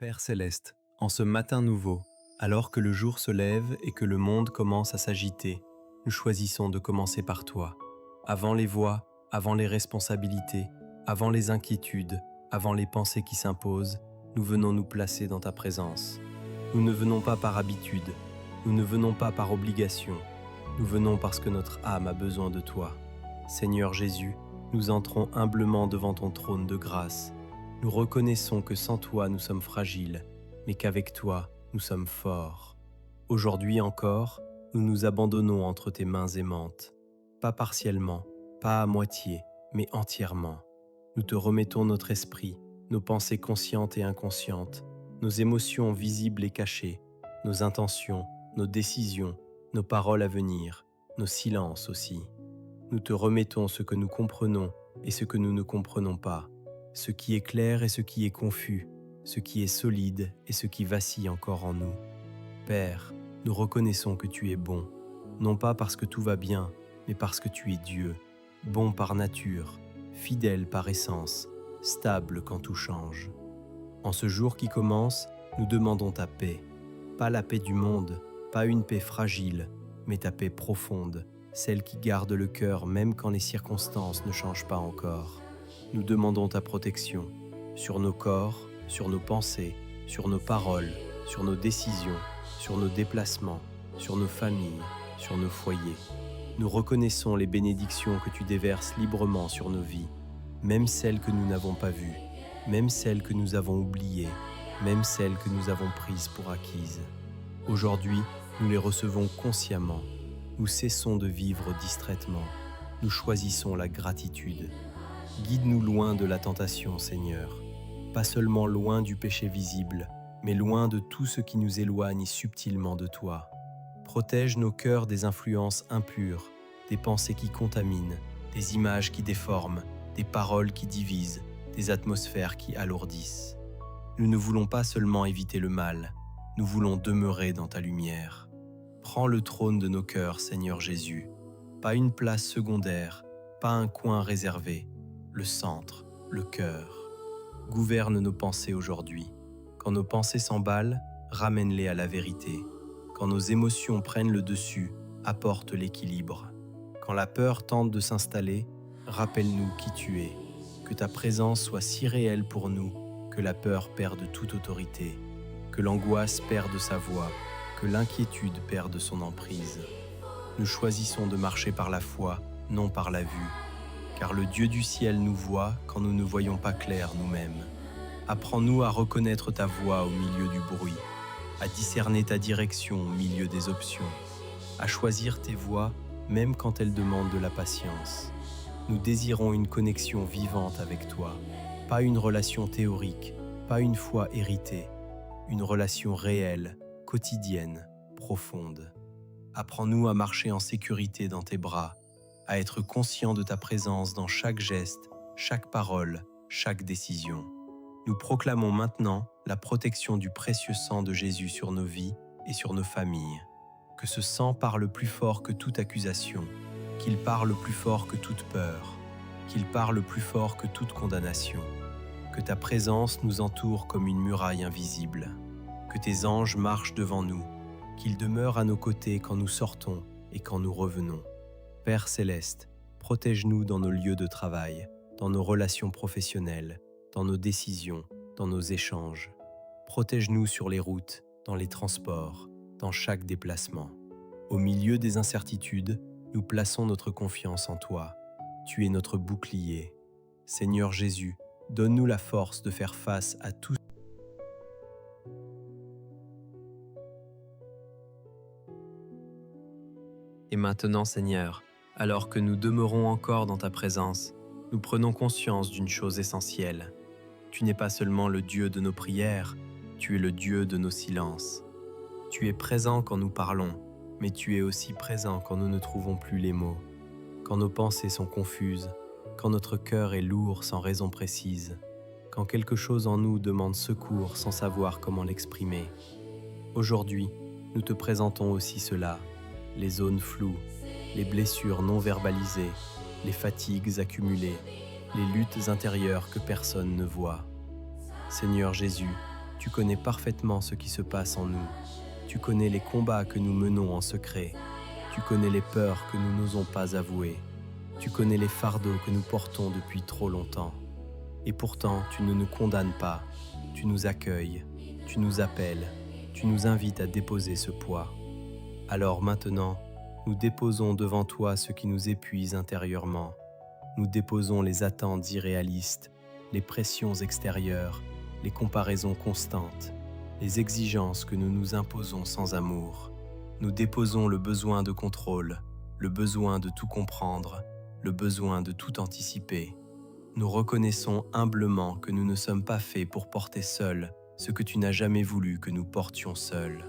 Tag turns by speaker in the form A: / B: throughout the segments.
A: Père céleste, en ce matin nouveau, alors que le jour se lève et que le monde commence à s'agiter, nous choisissons de commencer par toi. Avant les voix, avant les responsabilités, avant les inquiétudes, avant les pensées qui s'imposent, nous venons nous placer dans ta présence. Nous ne venons pas par habitude, nous ne venons pas par obligation, nous venons parce que notre âme a besoin de toi. Seigneur Jésus, nous entrons humblement devant ton trône de grâce. Nous reconnaissons que sans toi nous sommes fragiles, mais qu'avec toi nous sommes forts. Aujourd'hui encore, nous nous abandonnons entre tes mains aimantes, pas partiellement, pas à moitié, mais entièrement. Nous te remettons notre esprit, nos pensées conscientes et inconscientes, nos émotions visibles et cachées, nos intentions, nos décisions, nos paroles à venir, nos silences aussi. Nous te remettons ce que nous comprenons et ce que nous ne comprenons pas, ce qui est clair et ce qui est confus, ce qui est solide et ce qui vacille encore en nous. Père, nous reconnaissons que tu es bon, non pas parce que tout va bien, mais parce que tu es Dieu, bon par nature, fidèle par essence, stable quand tout change. En ce jour qui commence, nous demandons ta paix, pas la paix du monde, pas une paix fragile, mais ta paix profonde, celle qui garde le cœur même quand les circonstances ne changent pas encore. Nous demandons ta protection sur nos corps, sur nos pensées, sur nos paroles, sur nos décisions, sur nos déplacements, sur nos familles, sur nos foyers. Nous reconnaissons les bénédictions que tu déverses librement sur nos vies, même celles que nous n'avons pas vues, même celles que nous avons oubliées, même celles que nous avons prises pour acquises. Aujourd'hui, nous les recevons consciemment. Nous cessons de vivre distraitement. Nous choisissons la gratitude. Guide-nous loin de la tentation, Seigneur. Pas seulement loin du péché visible, mais loin de tout ce qui nous éloigne subtilement de toi. Protège nos cœurs des influences impures, des pensées qui contaminent, des images qui déforment, des paroles qui divisent, des atmosphères qui alourdissent. Nous ne voulons pas seulement éviter le mal, nous voulons demeurer dans ta lumière. Prends le trône de nos cœurs, Seigneur Jésus. Pas une place secondaire, pas un coin réservé, le centre, le cœur. Gouverne nos pensées aujourd'hui. Quand nos pensées s'emballent, ramène-les à la vérité. Quand nos émotions prennent le dessus, apporte l'équilibre. Quand la peur tente de s'installer, rappelle-nous qui tu es. Que ta présence soit si réelle pour nous que la peur perde toute autorité, que l'angoisse perde sa voix, que l'inquiétude perde son emprise. Nous choisissons de marcher par la foi, non par la vue, car le Dieu du ciel nous voit quand nous ne voyons pas clair nous-mêmes. Apprends-nous à reconnaître ta voix au milieu du bruit, à discerner ta direction au milieu des options, à choisir tes voies même quand elles demandent de la patience. Nous désirons une connexion vivante avec toi, pas une relation théorique, pas une foi héritée, une relation réelle, quotidienne, profonde. Apprends-nous à marcher en sécurité dans tes bras, à être conscient de ta présence dans chaque geste, chaque parole, chaque décision. Nous proclamons maintenant la protection du précieux sang de Jésus sur nos vies et sur nos familles. Que ce sang parle plus fort que toute accusation, qu'il parle plus fort que toute peur, qu'il parle plus fort que toute condamnation. Que ta présence nous entoure comme une muraille invisible. Que tes anges marchent devant nous, qu'ils demeurent à nos côtés quand nous sortons et quand nous revenons. Père céleste, protège-nous dans nos lieux de travail, dans nos relations professionnelles, dans nos décisions, dans nos échanges. Protège-nous sur les routes, dans les transports, dans chaque déplacement. Au milieu des incertitudes, nous plaçons notre confiance en toi. Tu es notre bouclier. Seigneur Jésus, donne-nous la force de faire face à tout. Et maintenant, Seigneur, alors que nous demeurons encore dans ta présence, nous prenons conscience d'une chose essentielle. Tu n'es pas seulement le Dieu de nos prières, tu es le Dieu de nos silences. Tu es présent quand nous parlons, mais tu es aussi présent quand nous ne trouvons plus les mots, quand nos pensées sont confuses, quand notre cœur est lourd sans raison précise, quand quelque chose en nous demande secours sans savoir comment l'exprimer. Aujourd'hui, nous te présentons aussi cela, les zones floues, les blessures non verbalisées, les fatigues accumulées, les luttes intérieures que personne ne voit. Seigneur Jésus, Tu connais parfaitement ce qui se passe en nous. Tu connais les combats que nous menons en secret. Tu connais les peurs que nous n'osons pas avouer. Tu connais les fardeaux que nous portons depuis trop longtemps. Et pourtant, tu ne nous condamnes pas. Tu nous accueilles, tu nous appelles, tu nous invites à déposer ce poids. Alors maintenant, nous déposons devant toi ce qui nous épuise intérieurement. Nous déposons les attentes irréalistes, les pressions extérieures, les comparaisons constantes, les exigences que nous nous imposons sans amour. Nous déposons le besoin de contrôle, le besoin de tout comprendre, le besoin de tout anticiper. Nous reconnaissons humblement que nous ne sommes pas faits pour porter seuls ce que tu n'as jamais voulu que nous portions seuls.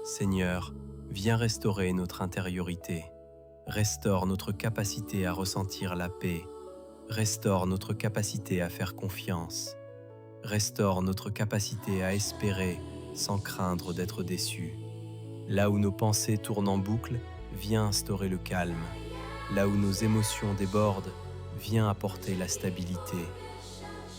A: Seigneur, viens restaurer notre intériorité. Restaure notre capacité à ressentir la paix. Restaure notre capacité à faire confiance. Restaure notre capacité à espérer sans craindre d'être déçus. Là où nos pensées tournent en boucle, viens instaurer le calme. Là où nos émotions débordent, viens apporter la stabilité.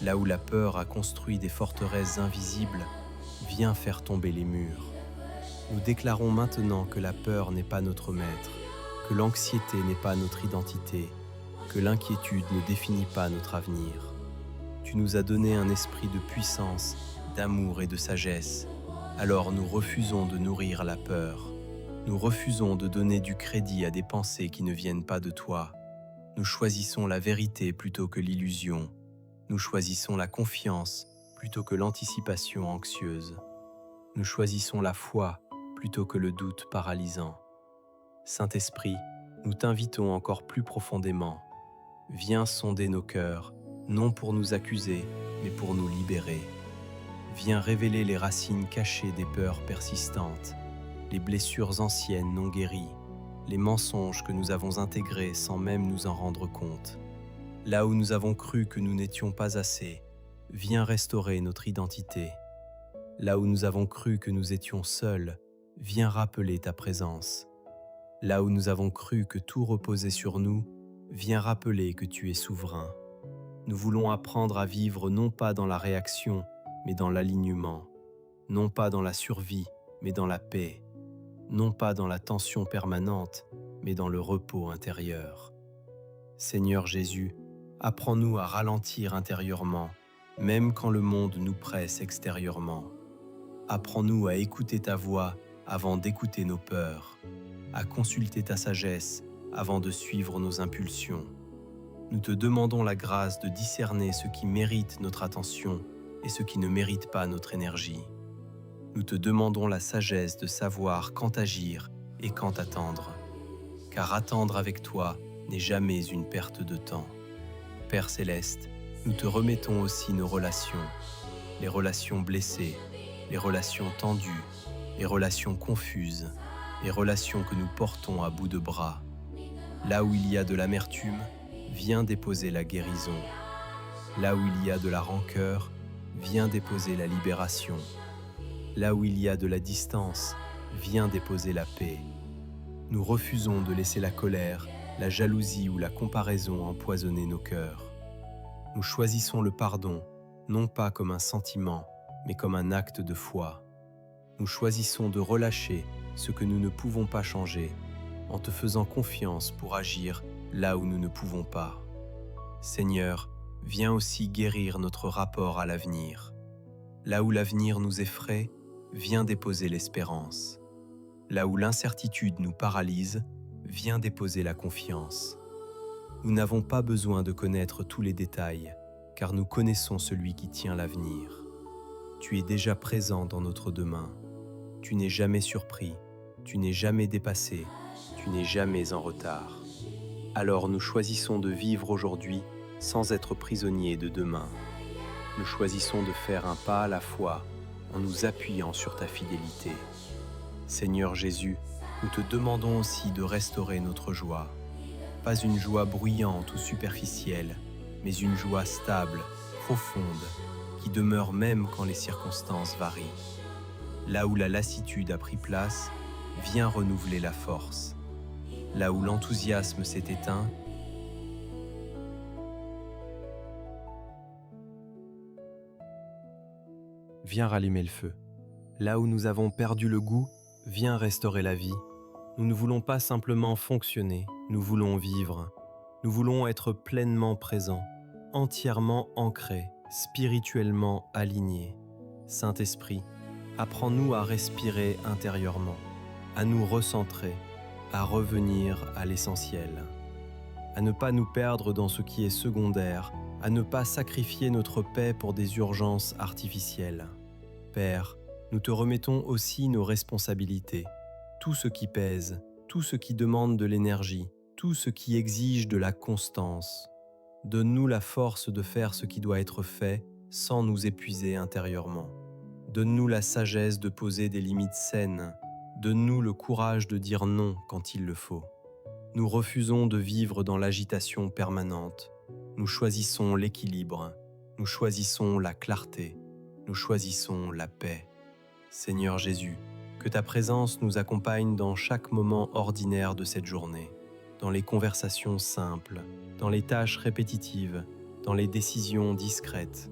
A: Là où la peur a construit des forteresses invisibles, viens faire tomber les murs. Nous déclarons maintenant que la peur n'est pas notre maître, que l'anxiété n'est pas notre identité, que l'inquiétude ne définit pas notre avenir. Tu nous as donné un esprit de puissance, d'amour et de sagesse. Alors nous refusons de nourrir la peur. Nous refusons de donner du crédit à des pensées qui ne viennent pas de toi. Nous choisissons la vérité plutôt que l'illusion. Nous choisissons la confiance plutôt que l'anticipation anxieuse. Nous choisissons la foi plutôt que le doute paralysant. Saint-Esprit, nous t'invitons encore plus profondément. Viens sonder nos cœurs, non pour nous accuser, mais pour nous libérer. Viens révéler les racines cachées des peurs persistantes, les blessures anciennes non guéries, les mensonges que nous avons intégrés sans même nous en rendre compte. Là où nous avons cru que nous n'étions pas assez, viens restaurer notre identité. Là où nous avons cru que nous étions seuls, viens rappeler ta présence. Là où nous avons cru que tout reposait sur nous, viens rappeler que tu es souverain. Nous voulons apprendre à vivre non pas dans la réaction, mais dans l'alignement. Non pas dans la survie, mais dans la paix. Non pas dans la tension permanente, mais dans le repos intérieur. Seigneur Jésus, apprends-nous à ralentir intérieurement, même quand le monde nous presse extérieurement. Apprends-nous à écouter ta voix avant d'écouter nos peurs, à consulter ta sagesse avant de suivre nos impulsions. Nous te demandons la grâce de discerner ce qui mérite notre attention et ce qui ne mérite pas notre énergie. Nous te demandons la sagesse de savoir quand agir et quand attendre, car attendre avec toi n'est jamais une perte de temps. Père Céleste, nous te remettons aussi nos relations, les relations blessées, les relations tendues, les relations confuses, les relations que nous portons à bout de bras. Là où il y a de l'amertume, viens déposer la guérison. Là où il y a de la rancœur, viens déposer la libération. Là où il y a de la distance, viens déposer la paix. Nous refusons de laisser la colère, la jalousie ou la comparaison empoisonner nos cœurs. Nous choisissons le pardon, non pas comme un sentiment, mais comme un acte de foi. Nous choisissons de relâcher ce que nous ne pouvons pas changer, en te faisant confiance pour agir là où nous ne pouvons pas. Seigneur, viens aussi guérir notre rapport à l'avenir. Là où l'avenir nous effraie, viens déposer l'espérance. Là où l'incertitude nous paralyse, viens déposer la confiance. Nous n'avons pas besoin de connaître tous les détails, car nous connaissons celui qui tient l'avenir. Tu es déjà présent dans notre demain. Tu n'es jamais surpris, tu n'es jamais dépassé, tu n'es jamais en retard. Alors nous choisissons de vivre aujourd'hui sans être prisonniers de demain. Nous choisissons de faire un pas à la fois en nous appuyant sur ta fidélité. Seigneur Jésus, nous te demandons aussi de restaurer notre joie. Pas une joie bruyante ou superficielle, mais une joie stable, profonde, qui demeure même quand les circonstances varient. Là où la lassitude a pris place, viens renouveler la force. Là où l'enthousiasme s'est éteint, viens rallumer le feu. Là où nous avons perdu le goût, viens restaurer la vie. Nous ne voulons pas simplement fonctionner, nous voulons vivre. Nous voulons être pleinement présents, entièrement ancrés, spirituellement alignés. Saint-Esprit, apprends-nous à respirer intérieurement, à nous recentrer, à revenir à l'essentiel, à ne pas nous perdre dans ce qui est secondaire, à ne pas sacrifier notre paix pour des urgences artificielles. Père, nous te remettons aussi nos responsabilités, tout ce qui pèse, tout ce qui demande de l'énergie, tout ce qui exige de la constance. Donne-nous la force de faire ce qui doit être fait sans nous épuiser intérieurement. Donne-nous la sagesse de poser des limites saines. Donne-nous le courage de dire non quand il le faut. Nous refusons de vivre dans l'agitation permanente. Nous choisissons l'équilibre. Nous choisissons la clarté. Nous choisissons la paix. Seigneur Jésus, que ta présence nous accompagne dans chaque moment ordinaire de cette journée, dans les conversations simples, dans les tâches répétitives, dans les décisions discrètes.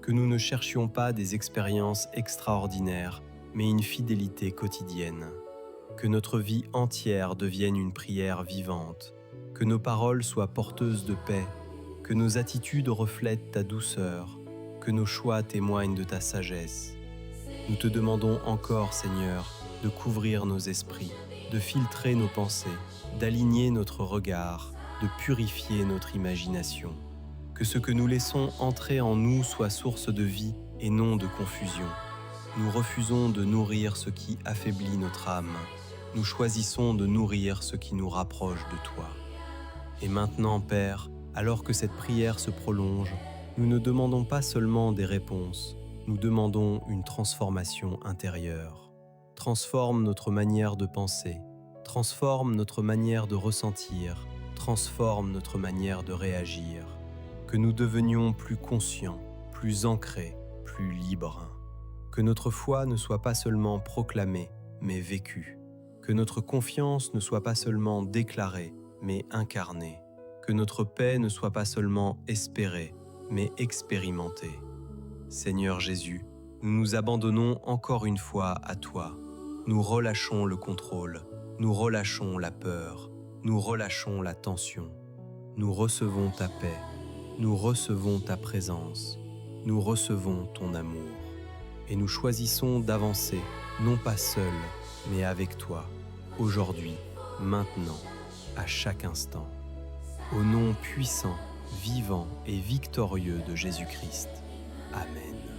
A: Que nous ne cherchions pas des expériences extraordinaires, mais une fidélité quotidienne. Que notre vie entière devienne une prière vivante. Que nos paroles soient porteuses de paix. Que nos attitudes reflètent ta douceur. Que nos choix témoignent de ta sagesse. Nous te demandons encore, Seigneur, de couvrir nos esprits, de filtrer nos pensées, d'aligner notre regard, de purifier notre imagination. Que ce que nous laissons entrer en nous soit source de vie et non de confusion. Nous refusons de nourrir ce qui affaiblit notre âme. Nous choisissons de nourrir ce qui nous rapproche de toi. Et maintenant, Père, alors que cette prière se prolonge, nous ne demandons pas seulement des réponses, nous demandons une transformation intérieure. Transforme notre manière de penser, transforme notre manière de ressentir, transforme notre manière de réagir. Que nous devenions plus conscients, plus ancrés, plus libres. Que notre foi ne soit pas seulement proclamée, mais vécue. Que notre confiance ne soit pas seulement déclarée, mais incarnée. Que notre paix ne soit pas seulement espérée, mais expérimentée. Seigneur Jésus, nous nous abandonnons encore une fois à toi. Nous relâchons le contrôle, nous relâchons la peur, nous relâchons la tension. Nous recevons ta paix, nous recevons ta présence, nous recevons ton amour. Et nous choisissons d'avancer, non pas seuls, mais avec toi, aujourd'hui, maintenant, à chaque instant. Au nom puissant, vivant et victorieux de Jésus-Christ. Amen.